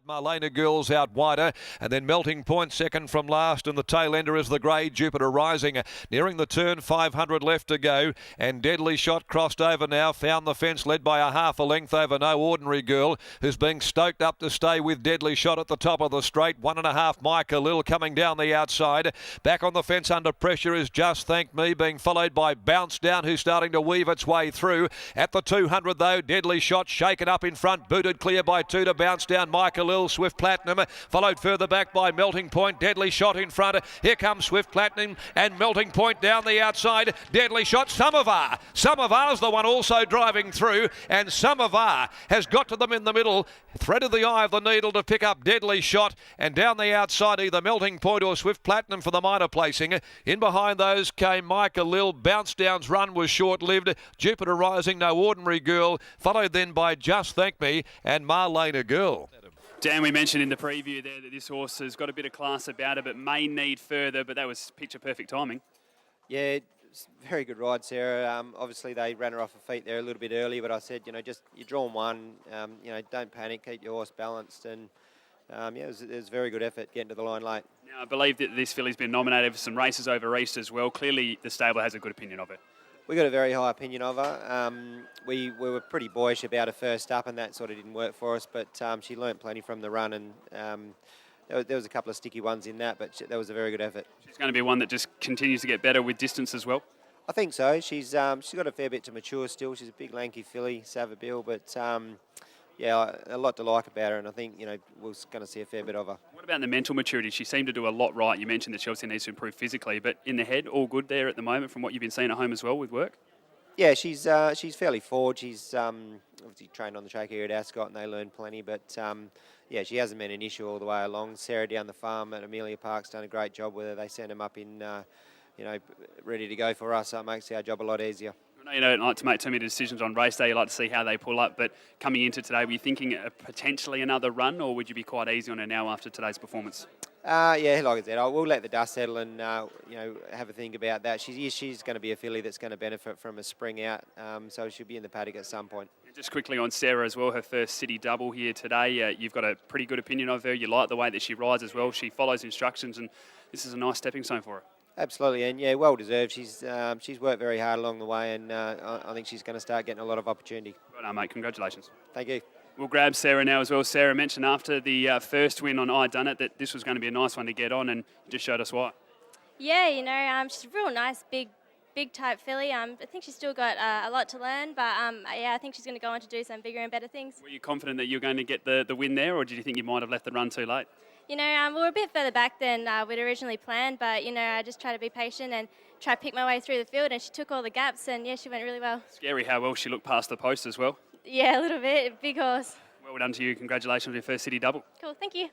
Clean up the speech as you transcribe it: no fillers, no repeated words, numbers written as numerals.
Marlena Girls out wider, and then Melting Point second from last, and the tail ender is the grey Jupiter Rising. Nearing the turn, 500 left to go, and Deadly Shot crossed over now, found the fence, led by a half a length over No Ordinary Girl, who's being stoked up to stay with Deadly Shot at the top of the straight. 1.5 Micah Lil coming down the outside. Back on the fence under pressure is Just Thank Me, being followed by Bounce Down, who's starting to weave its way through. At the 200 though, Deadly Shot shaken up in front, booted clear by 2 to Bounce Down. Micah Lil, Swift Platinum, followed further back by Melting Point. Deadly Shot in front. Here comes Swift Platinum and Melting Point down the outside. Deadly Shot. Samovar's the one also driving through, and Samovar has got to them in the middle, threaded the eye of the needle to pick up Deadly Shot, and down the outside either Melting Point or Swift Platinum for the minor placing. In behind those came Micah Lil. Bounce Down's run was short-lived. Jupiter Rising, No Ordinary Girl, followed then by Just Thank Me and Marlena Girl. Dan, we mentioned in the preview there that this horse has got a bit of class about it, but may need further, but that was picture-perfect timing. Yeah, it's a very good ride, Sarah. Obviously, they ran her off her feet there a little bit early, but I said, just you're drawn one, don't panic, keep your horse balanced, and it was a very good effort getting to the line late. Now, I believe that this filly's been nominated for some races over East as well. Clearly, the stable has a good opinion of it. We got a very high opinion of her. We were pretty boyish about her first up, and that sort of didn't work for us. But she learnt plenty from the run, and there was a couple of sticky ones in that, but that was a very good effort. She's going to be one that just continues to get better with distance as well. I think so. She's got a fair bit to mature still. She's a big lanky filly, Savabille, but a lot to like about her, and I think we're going to see a fair bit of her. What about the mental maturity? She seemed to do a lot right. You mentioned that Chelsea needs to improve physically, but in the head, all good there at the moment from what you've been seeing at home as well with work? Yeah, she's fairly forward. She's obviously trained on the track here at Ascot, and they learn plenty, but she hasn't been an issue all the way along. Sarah down the farm at Amelia Park's done a great job with her. They send them up in, ready to go for us, so it makes our job a lot easier. I know you don't like to make too many decisions on race day. You like to see how they pull up, but coming into today, were you thinking potentially another run, or would you be quite easy on her now after today's performance? Like I said, we'll let the dust settle and have a think about that. She's going to be a filly that's going to benefit from a spring out, so she'll be in the paddock at some point. And just quickly on Sarah as well, her first city double here today. You've got a pretty good opinion of her. You like the way that she rides as well. She follows instructions, and this is a nice stepping stone for her. Absolutely, and well deserved. She's worked very hard along the way, and I think she's going to start getting a lot of opportunity. Well done, mate. Congratulations. Thank you. We'll grab Sarah now as well. Sarah mentioned after the first win on I Done It that this was going to be a nice one to get on, and just showed us why. Yeah, she's a real nice, big type filly. I think she's still got a lot to learn, but I think she's going to go on to do some bigger and better things. Were you confident that you were going to get the win there, or did you think you might have left the run too late? We were a bit further back than we'd originally planned, but, I just tried to be patient and try to pick my way through the field, and she took all the gaps, and, she went really well. Scary how well she looked past the post as well. Yeah, a little bit. Big horse. Well done to you. Congratulations on your first city double. Cool, thank you.